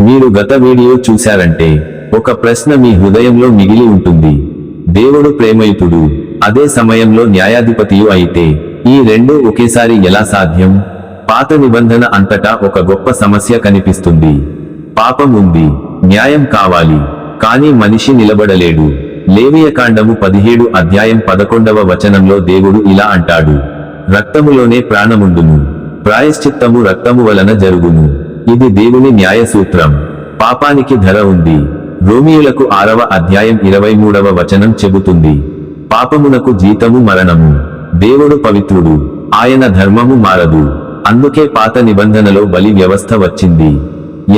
మీరు గత వీడియో చూశారంటే ఒక ప్రశ్న మీ హృదయంలో మిగిలి ఉంటుంది. దేవుడు ప్రేమయుతుడు, అదే సమయంలో న్యాయాధిపతియు అయితే ఈ రెండూ ఒకేసారి ఎలా సాధ్యం? పాత నిబంధన అంతటా ఒక గొప్ప సమస్య కనిపిస్తుంది. పాపం ఉంది, న్యాయం కావాలి, కానీ మనిషి నిలబడలేడు. లేవియకాండము 17 అధ్యాయం 11వ వచనంలో దేవుడు ఇలా అంటాడు, రక్తములోనే ప్రాణముండును, ప్రాయశ్చిత్తము రక్తము వలన జరుగును. ఇది దేవుని న్యాయ సూత్రం. పాపానికి ధర ఉంది. రోమియులకు 6వ అధ్యాయం 23వ వచనం చెబుతుంది, పాపమునకు జీతము మరణము. దేవుడు పవిత్రుడు, ఆయన ధర్మము మారదు. అందుకే పాత నిబంధనలో బలి వ్యవస్థ వచ్చింది.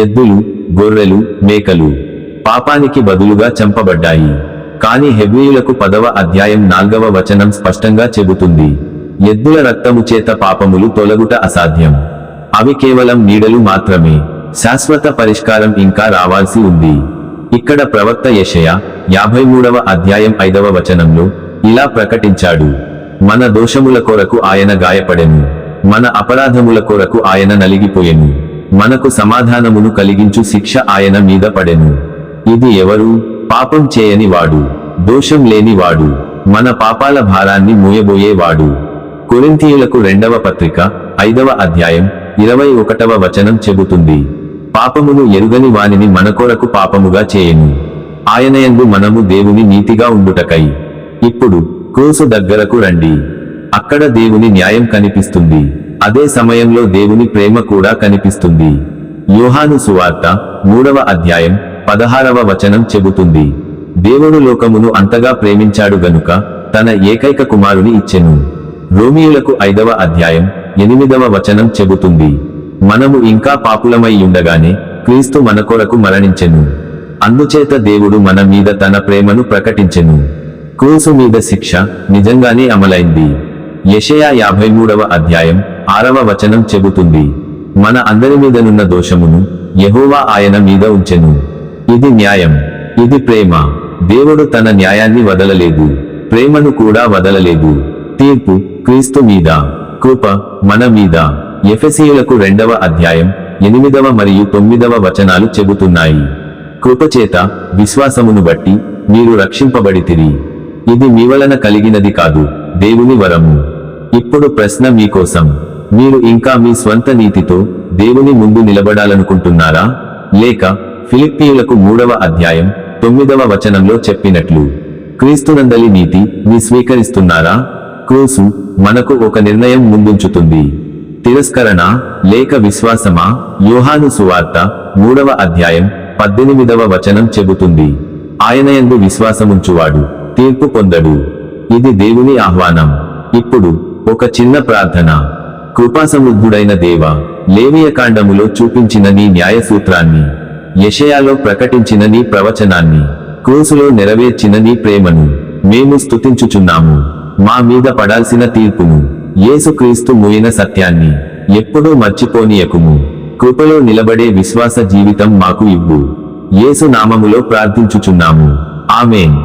ఎద్దులు, గొర్రెలు, మేకలు పాపానికి బదులుగా చంపబడ్డాయి. కాని హెబ్రీయులకు 10వ అధ్యాయం 4వ వచనం స్పష్టంగా చెబుతుంది, ఎద్దుల రక్తము చేత పాపములు తొలగుట అసాధ్యం. అవి కేవలం నీడలు మాత్రమే. శాశ్వత పరిష్కారం ఇంకా రావాల్సి ఉంది. ఇక్కడ ప్రవక్త యెషయా 53వ అధ్యాయం 5వ వచనంలో ఇలా ప్రకటించాడు, మన దోషముల కొరకు ఆయన గాయపడెను, మన అపరాధముల కొరకు ఆయన నలిగిపోయెను, మనకు సమాధానమును కలిగించు శిక్ష ఆయన మీద పడెను. ఇది ఎవరు? పాపం చేయని వాడు, దోషం లేని వాడు, మన పాపాల భారాన్ని మోయబోయేవాడు. కొరింథీయులకు 2వ పత్రిక 5వ అధ్యాయం 21వ వచనం చెబుతుంది, పాపమును ఎరుగని వానిని మన కొరకు పాపముగా చేయను, ఆయనయందు మనము దేవుని నీతిగా ఉండుటకై. ఇప్పుడు క్రూసు దగ్గరకు రండి. అక్కడ దేవుని న్యాయం కనిపిస్తుంది. అదే సమయంలో దేవుని ప్రేమ కూడా కనిపిస్తుంది. యోహాను సువార్త 3వ అధ్యాయం 16వ వచనం చెబుతుంది, దేవుడు లోకమును అంతగా ప్రేమించాడు గనుక తన ఏకైక కుమారుని ఇచ్చెను. రోమియులకు 5వ అధ్యాయం 8వ వచనం చెబుతుంది, మనము ఇంకా పాపులమై ఉండగానే క్రీస్తు మన కొరకు మరణించెను. అందుచేత దేవుడు మన మీద తన ప్రేమను ప్రకటించెను. క్రూసు మీద శిక్ష నిజంగానే అమలైంది. యెషయా 53వ అధ్యాయం 6వ వచనం చెబుతుంది, మన అందరి మీదనున్న దోషమును యెహోవా ఆయన మీద ఉంచెను. ఇది న్యాయం, ఇది ప్రేమ. దేవుడు తన న్యాయాన్ని వదలలేదు, ప్రేమను కూడా వదలలేదు. తీర్పు క్రీస్తు మీద, కృప మన మీద. ఎఫెసీయులకు 2వ అధ్యాయం 8వ మరియు 9వ వచనాలు చెబుతున్నాయి, కృపచేత విశ్వాసమును బట్టి మీరు రక్షింపబడితిరి. ఇది మీ వలన కలిగినది కాదు, దేవుని వరము. ఇప్పుడు ప్రశ్న మీకోసం, మీరు ఇంకా మీ స్వంత నీతితో దేవుని ముందు నిలబడాలనుకుంటున్నారా? లేక ఫిలిప్పీయులకు 3వ అధ్యాయం 9వ వచనంలో చెప్పినట్లు క్రీస్తునందలి నీతి ని స్వీకరిస్తున్నారా? క్రూసు మనకు ఒక నిర్ణయం ముందుంచుతుంది. తిరస్కరణ లేక విశ్వాసమా? యోహాను సువార్త 3వ అధ్యాయం 18వ వచనం చెబుతుంది, ఆయనయందు విశ్వాసముంచువాడు తీర్పు పొందడు. ఇది దేవుని ఆహ్వానం. ఇప్పుడు ఒక చిన్న ప్రార్థన. కృపాసముద్రుడైన దేవా, లేవియకాండములో చూపించిన నీ న్యాయ సూత్రాన్ని, యెషయాలో ప్రకటించిన నీ ప్రవచనాన్ని, క్రూసులో నెరవేర్చిన నీ ప్రేమను మేము స్తుతించుచున్నాము. మా మీద పడాల్సిన తీర్పును, యేసుక్రీస్తు మోయిన సత్యాన్ని ఎప్పుడూ మర్చిపోనీయకుము. కృపలో నిలబడే విశ్వాస జీవితం మాకు ఇవ్వు. యేసు నామములో ప్రార్థించుచున్నాము. ఆమేన్.